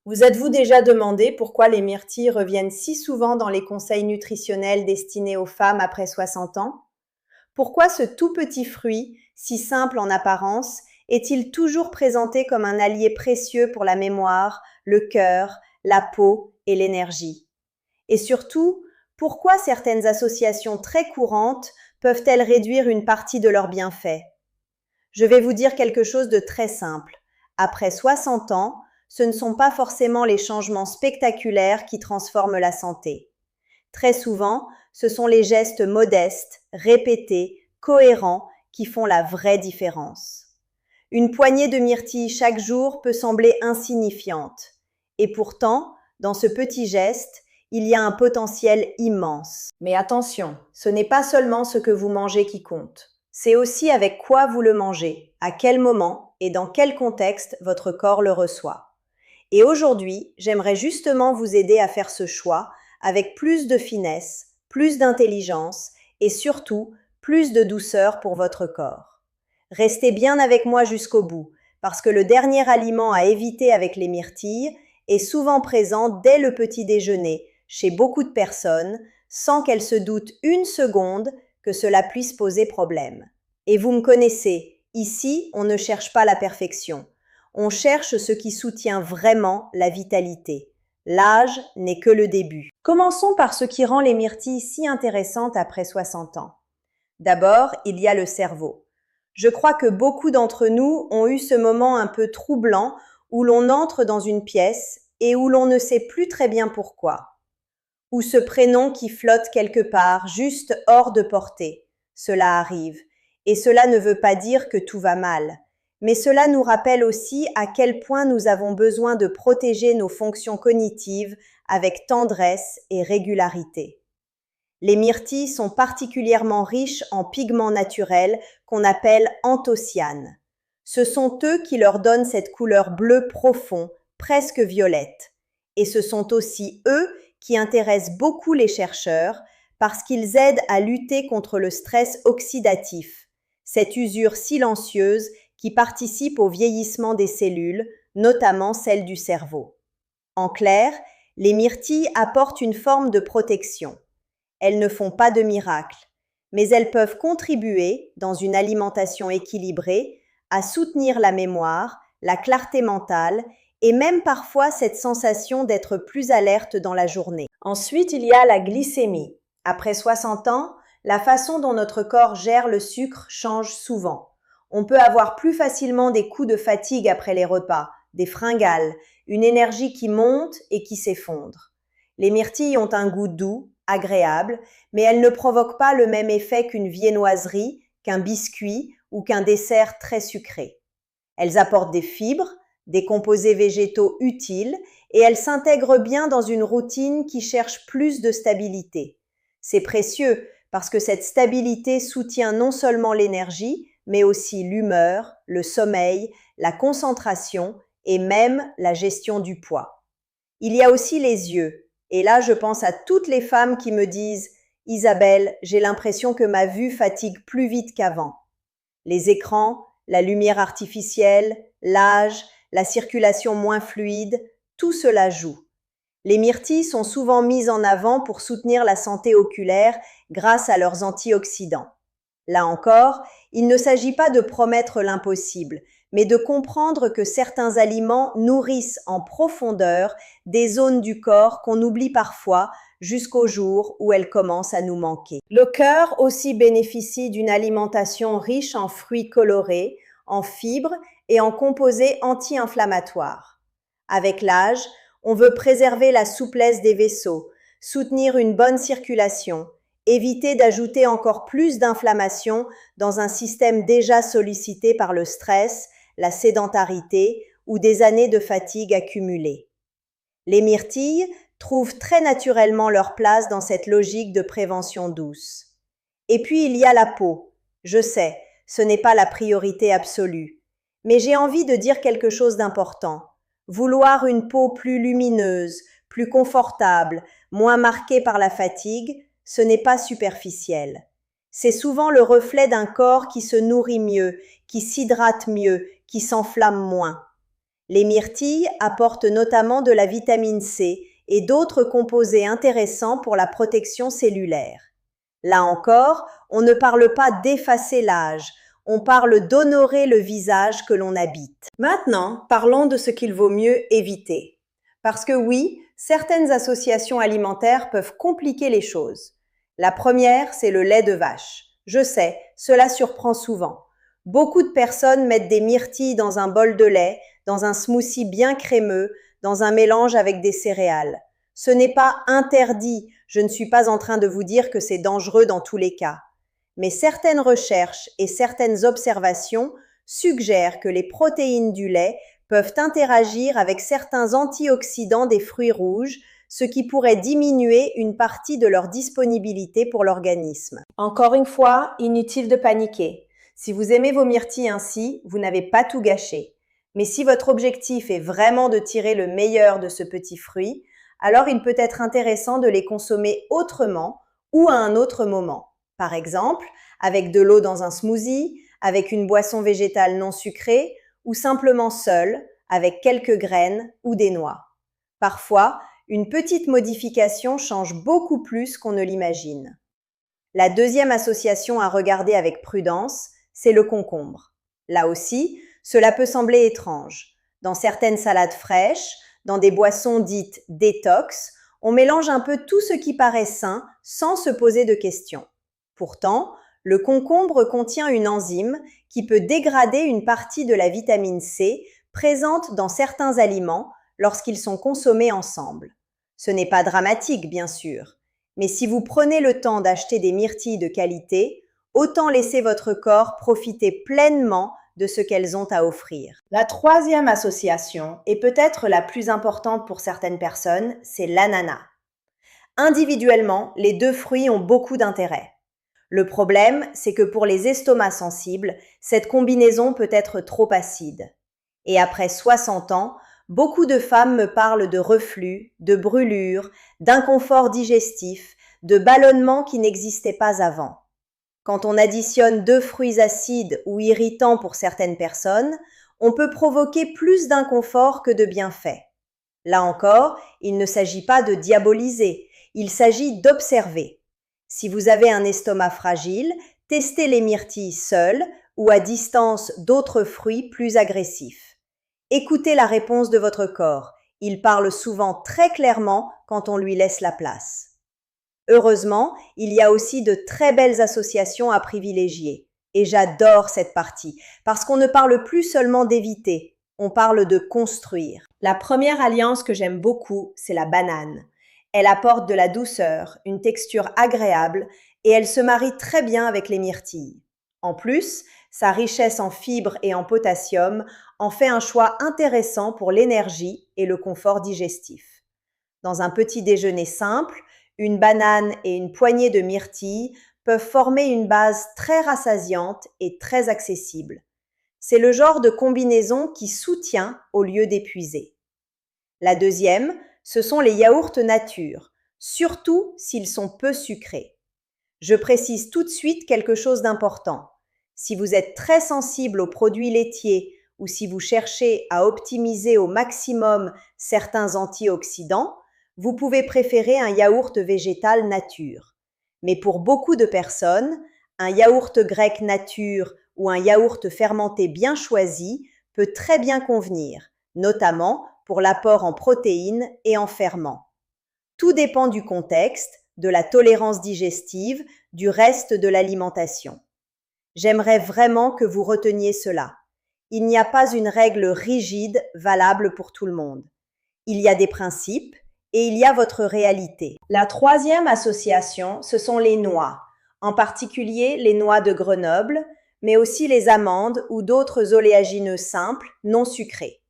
Vous êtes-vous déjà demandé pourquoi les myrtilles reviennent si souvent dans les conseils nutritionnels destinés aux femmes après 60 ans? Pourquoi ce tout petit fruit, si simple en apparence, est-il toujours présenté comme un allié précieux pour la mémoire, le cœur, la peau et l'énergie? Et surtout, pourquoi certaines associations très courantes peuvent-elles réduire une partie de leurs bienfaits? Je vais vous dire quelque chose de très simple. Après 60 ans, ce ne sont pas forcément les changements spectaculaires qui transforment la santé. Très souvent, ce sont les gestes modestes, répétés, cohérents qui font la vraie différence. Une poignée de myrtilles chaque jour peut sembler insignifiante. Et pourtant, dans ce petit geste, il y a un potentiel immense. Mais attention, ce n'est pas seulement ce que vous mangez qui compte. C'est aussi avec quoi vous le mangez, à quel moment et dans quel contexte votre corps le reçoit. Et aujourd'hui, j'aimerais justement vous aider à faire ce choix avec plus de finesse, plus d'intelligence et surtout plus de douceur pour votre corps. Restez bien avec moi jusqu'au bout, parce que le dernier aliment à éviter avec les myrtilles est souvent présent dès le petit déjeuner chez beaucoup de personnes, sans qu'elles se doutent une seconde que cela puisse poser problème. Et vous me connaissez, ici, on ne cherche pas la perfection. On cherche ce qui soutient vraiment la vitalité. L'âge n'est que le début. Commençons par ce qui rend les myrtilles si intéressantes après 60 ans. D'abord, il y a le cerveau. Je crois que beaucoup d'entre nous ont eu ce moment un peu troublant où l'on entre dans une pièce et où l'on ne sait plus très bien pourquoi. Ou ce prénom qui flotte quelque part, juste hors de portée. Cela arrive. Et cela ne veut pas dire que tout va mal. Mais cela nous rappelle aussi à quel point nous avons besoin de protéger nos fonctions cognitives avec tendresse et régularité. Les myrtilles sont particulièrement riches en pigments naturels qu'on appelle anthocyanes. Ce sont eux qui leur donnent cette couleur bleu profond, presque violette. Et ce sont aussi eux qui intéressent beaucoup les chercheurs parce qu'ils aident à lutter contre le stress oxydatif, cette usure silencieuse qui participe au vieillissement des cellules, notamment celles du cerveau. En clair, les myrtilles apportent une forme de protection. Elles ne font pas de miracle, mais elles peuvent contribuer, dans une alimentation équilibrée, à soutenir la mémoire, la clarté mentale et même parfois cette sensation d'être plus alerte dans la journée. Ensuite, il y a la glycémie. Après 60 ans, la façon dont notre corps gère le sucre change souvent. On peut avoir plus facilement des coups de fatigue après les repas, des fringales, une énergie qui monte et qui s'effondre. Les myrtilles ont un goût doux, agréable, mais elles ne provoquent pas le même effet qu'une viennoiserie, qu'un biscuit ou qu'un dessert très sucré. Elles apportent des fibres, des composés végétaux utiles et elles s'intègrent bien dans une routine qui cherche plus de stabilité. C'est précieux parce que cette stabilité soutient non seulement l'énergie, mais aussi l'humeur, le sommeil, la concentration et même la gestion du poids. Il y a aussi les yeux. Et là, je pense à toutes les femmes qui me disent « Isabelle, j'ai l'impression que ma vue fatigue plus vite qu'avant ». Les écrans, la lumière artificielle, l'âge, la circulation moins fluide, tout cela joue. Les myrtilles sont souvent mises en avant pour soutenir la santé oculaire grâce à leurs antioxydants. Là encore, il ne s'agit pas de promettre l'impossible, mais de comprendre que certains aliments nourrissent en profondeur des zones du corps qu'on oublie parfois jusqu'au jour où elles commencent à nous manquer. Le cœur aussi bénéficie d'une alimentation riche en fruits colorés, en fibres et en composés anti-inflammatoires. Avec l'âge, on veut préserver la souplesse des vaisseaux, soutenir une bonne circulation, éviter d'ajouter encore plus d'inflammation dans un système déjà sollicité par le stress, la sédentarité ou des années de fatigue accumulées. Les myrtilles trouvent très naturellement leur place dans cette logique de prévention douce. Et puis il y a la peau. Je sais, ce n'est pas la priorité absolue. Mais j'ai envie de dire quelque chose d'important. Vouloir une peau plus lumineuse, plus confortable, moins marquée par la fatigue, ce n'est pas superficiel. C'est souvent le reflet d'un corps qui se nourrit mieux, qui s'hydrate mieux, qui s'enflamme moins. Les myrtilles apportent notamment de la vitamine C et d'autres composés intéressants pour la protection cellulaire. Là encore, on ne parle pas d'effacer l'âge, on parle d'honorer le visage que l'on habite. Maintenant, parlons de ce qu'il vaut mieux éviter. Parce que oui, certaines associations alimentaires peuvent compliquer les choses. La première, c'est le lait de vache. Je sais, cela surprend souvent. Beaucoup de personnes mettent des myrtilles dans un bol de lait, dans un smoothie bien crémeux, dans un mélange avec des céréales. Ce n'est pas interdit, je ne suis pas en train de vous dire que c'est dangereux dans tous les cas. Mais certaines recherches et certaines observations suggèrent que les protéines du lait peuvent interagir avec certains antioxydants des fruits rouges, ce qui pourrait diminuer une partie de leur disponibilité pour l'organisme. Encore une fois, inutile de paniquer. Si vous aimez vos myrtilles ainsi, vous n'avez pas tout gâché. Mais si votre objectif est vraiment de tirer le meilleur de ce petit fruit, alors il peut être intéressant de les consommer autrement ou à un autre moment. Par exemple, avec de l'eau dans un smoothie, avec une boisson végétale non sucrée ou simplement seul, avec quelques graines ou des noix. Parfois, une petite modification change beaucoup plus qu'on ne l'imagine. La deuxième association à regarder avec prudence, c'est le concombre. Là aussi, cela peut sembler étrange. Dans certaines salades fraîches, dans des boissons dites détox, on mélange un peu tout ce qui paraît sain sans se poser de questions. Pourtant, le concombre contient une enzyme qui peut dégrader une partie de la vitamine C présente dans certains aliments lorsqu'ils sont consommés ensemble. Ce n'est pas dramatique, bien sûr, mais si vous prenez le temps d'acheter des myrtilles de qualité, autant laisser votre corps profiter pleinement de ce qu'elles ont à offrir. La troisième association, et peut-être la plus importante pour certaines personnes, c'est l'ananas. Individuellement, les deux fruits ont beaucoup d'intérêt. Le problème, c'est que pour les estomacs sensibles, cette combinaison peut être trop acide. Et après 60 ans, beaucoup de femmes me parlent de reflux, de brûlures, d'inconfort digestif, de ballonnements qui n'existaient pas avant. Quand on additionne deux fruits acides ou irritants pour certaines personnes, on peut provoquer plus d'inconfort que de bienfaits. Là encore, il ne s'agit pas de diaboliser, il s'agit d'observer. Si vous avez un estomac fragile, testez les myrtilles seules ou à distance d'autres fruits plus agressifs. Écoutez la réponse de votre corps. Il parle souvent très clairement quand on lui laisse la place. Heureusement, il y a aussi de très belles associations à privilégier. Et j'adore cette partie, parce qu'on ne parle plus seulement d'éviter, on parle de construire. La première alliance que j'aime beaucoup, c'est la banane. Elle apporte de la douceur, une texture agréable, et elle se marie très bien avec les myrtilles. En plus, sa richesse en fibres et en potassium en fait un choix intéressant pour l'énergie et le confort digestif. Dans un petit déjeuner simple, une banane et une poignée de myrtilles peuvent former une base très rassasiante et très accessible. C'est le genre de combinaison qui soutient au lieu d'épuiser. La deuxième, ce sont les yaourts nature, surtout s'ils sont peu sucrés. Je précise tout de suite quelque chose d'important. Si vous êtes très sensible aux produits laitiers ou si vous cherchez à optimiser au maximum certains antioxydants, vous pouvez préférer un yaourt végétal nature. Mais pour beaucoup de personnes, un yaourt grec nature ou un yaourt fermenté bien choisi peut très bien convenir, notamment pour l'apport en protéines et en ferments. Tout dépend du contexte, de la tolérance digestive, du reste de l'alimentation. J'aimerais vraiment que vous reteniez cela. Il n'y a pas une règle rigide valable pour tout le monde. Il y a des principes et il y a votre réalité. La troisième association, ce sont les noix, en particulier les noix de Grenoble, mais aussi les amandes ou d'autres oléagineux simples, non sucrés.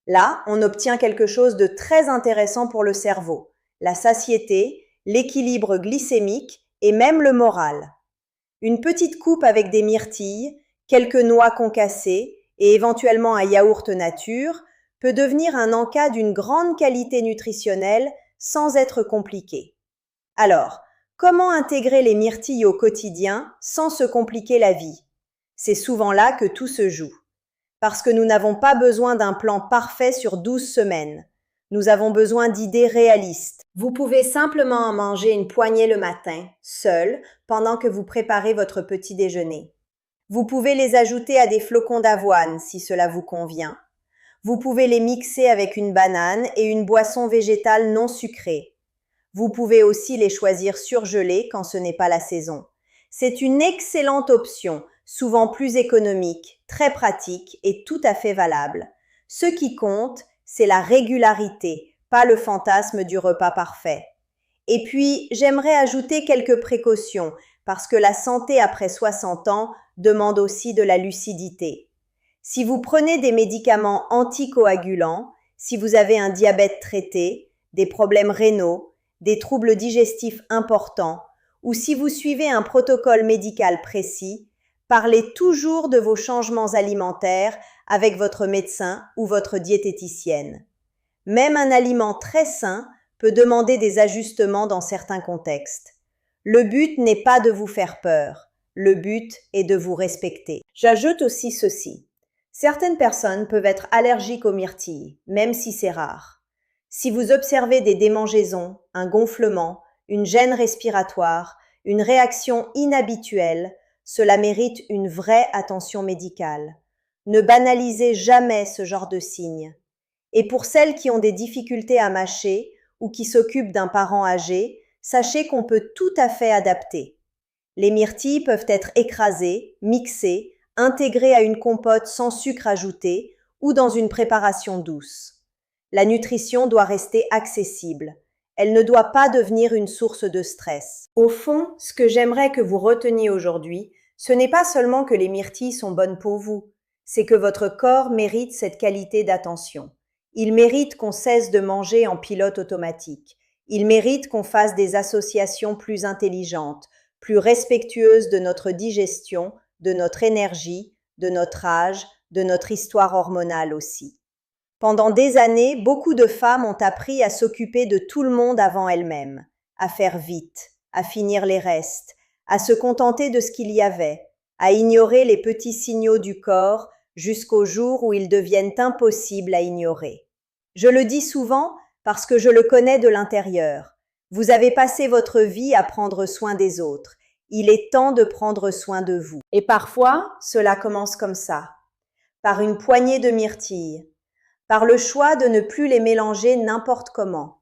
Là, on obtient quelque chose de très intéressant pour le cerveau, la satiété, l'équilibre glycémique et même le moral. Une petite coupe avec des myrtilles, quelques noix concassées et éventuellement un yaourt nature peut devenir un encas d'une grande qualité nutritionnelle sans être compliqué. Alors, comment intégrer les myrtilles au quotidien sans se compliquer la vie? C'est souvent là que tout se joue. parce que nous n'avons pas besoin d'un plan parfait sur 12 semaines. Nous avons besoin d'idées réalistes. Vous pouvez simplement en manger une poignée le matin, seul, pendant que vous préparez votre petit déjeuner. Vous pouvez les ajouter à des flocons d'avoine si cela vous convient. Vous pouvez les mixer avec une banane et une boisson végétale non sucrée. Vous pouvez aussi les choisir surgelés quand ce n'est pas la saison. C'est une excellente option, souvent plus économique, très pratique et tout à fait valable. Ce qui compte, c'est la régularité, pas le fantasme du repas parfait. Et puis, j'aimerais ajouter quelques précautions, parce que la santé après 60 ans demande aussi de la lucidité. Si vous prenez des médicaments anticoagulants, si vous avez un diabète traité, des problèmes rénaux, des troubles digestifs importants, ou si vous suivez un protocole médical précis, parlez toujours de vos changements alimentaires avec votre médecin ou votre diététicienne. Même un aliment très sain peut demander des ajustements dans certains contextes. Le but n'est pas de vous faire peur, le but est de vous respecter. J'ajoute aussi ceci. Certaines personnes peuvent être allergiques aux myrtilles, même si c'est rare. Si vous observez des démangeaisons, un gonflement, une gêne respiratoire, une réaction inhabituelle, cela mérite une vraie attention médicale. Ne banalisez jamais ce genre de signes. Et pour celles qui ont des difficultés à mâcher ou qui s'occupent d'un parent âgé, sachez qu'on peut tout à fait adapter. Les myrtilles peuvent être écrasées, mixées, intégrées à une compote sans sucre ajouté ou dans une préparation douce. La nutrition doit rester accessible. Elle ne doit pas devenir une source de stress. Au fond, ce que j'aimerais que vous reteniez aujourd'hui, ce n'est pas seulement que les myrtilles sont bonnes pour vous, c'est que votre corps mérite cette qualité d'attention. Il mérite qu'on cesse de manger en pilote automatique. Il mérite qu'on fasse des associations plus intelligentes, plus respectueuses de notre digestion, de notre énergie, de notre âge, de notre histoire hormonale aussi. Pendant des années, beaucoup de femmes ont appris à s'occuper de tout le monde avant elles-mêmes, à faire vite, à finir les restes, à se contenter de ce qu'il y avait, à ignorer les petits signaux du corps jusqu'au jour où ils deviennent impossibles à ignorer. Je le dis souvent parce que je le connais de l'intérieur. Vous avez passé votre vie à prendre soin des autres. Il est temps de prendre soin de vous. Et parfois, cela commence comme ça, par une poignée de myrtilles, par le choix de ne plus les mélanger n'importe comment,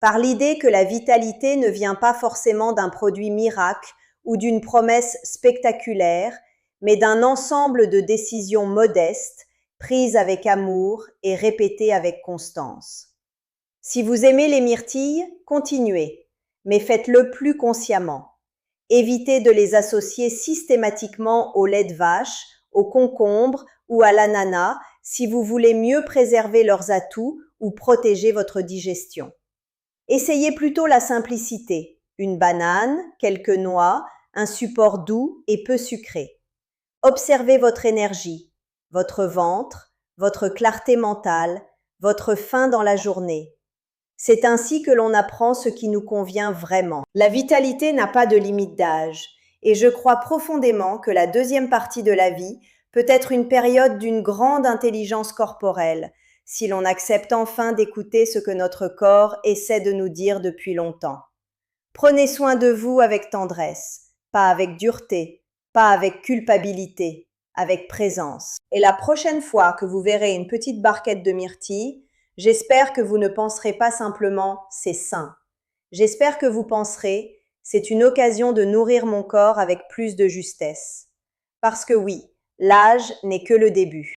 par l'idée que la vitalité ne vient pas forcément d'un produit miracle ou d'une promesse spectaculaire, mais d'un ensemble de décisions modestes, prises avec amour et répétées avec constance. Si vous aimez les myrtilles, continuez, mais faites-le plus consciemment. Évitez de les associer systématiquement au lait de vache, au concombre ou à l'ananas si vous voulez mieux préserver leurs atouts ou protéger votre digestion. Essayez plutôt la simplicité, une banane, quelques noix, un support doux et peu sucré. Observez votre énergie, votre ventre, votre clarté mentale, votre faim dans la journée. C'est ainsi que l'on apprend ce qui nous convient vraiment. La vitalité n'a pas de limite d'âge, et je crois profondément que la deuxième partie de la vie peut être une période d'une grande intelligence corporelle, si l'on accepte enfin d'écouter ce que notre corps essaie de nous dire depuis longtemps. Prenez soin de vous avec tendresse, pas avec dureté, pas avec culpabilité, avec présence. Et la prochaine fois que vous verrez une petite barquette de myrtilles, j'espère que vous ne penserez pas simplement « c'est sain ». J'espère que vous penserez « c'est une occasion de nourrir mon corps avec plus de justesse ». Parce que oui, l'âge n'est que le début.